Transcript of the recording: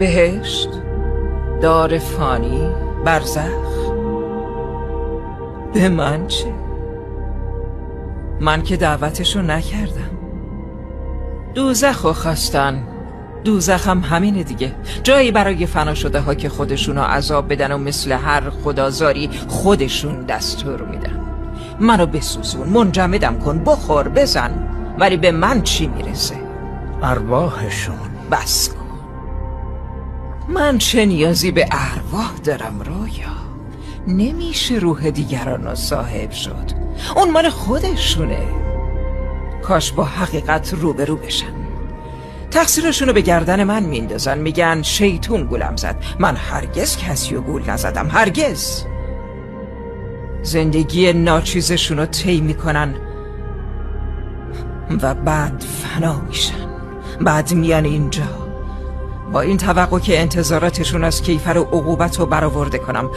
بهشت، دار فانی، برزخ. به من چه؟ من که دعوتشو نکردم. دوزخو خواستن، دوزخ هم همینه دیگه، جایی برای فنا شده ها که خودشونو عذاب بدن و مثل هر خدازاری خودشون دستور میدن. منو بسوزون، منجمدم کن، بخور، بزن، ولی به من چی میرسه؟ ارواحشون. بس کن. من چه نیازی به ارواح دارم رویا؟ نمیشه روح دیگران رو صاحب شد، اون مال خودشونه. کاش با حقیقت روبرو بشن. تقصیرشونو به گردن من میندازن، میگن شیطون گولم زد. من هرگز کسی رو گول نزدم، هرگز. زندگی ناچیزشونو طی میکنن و بعد فنا میشن. بعد میان اینجا با این توقع که انتظاراتشون از کیفر و عقوبت رو برآورده کنم.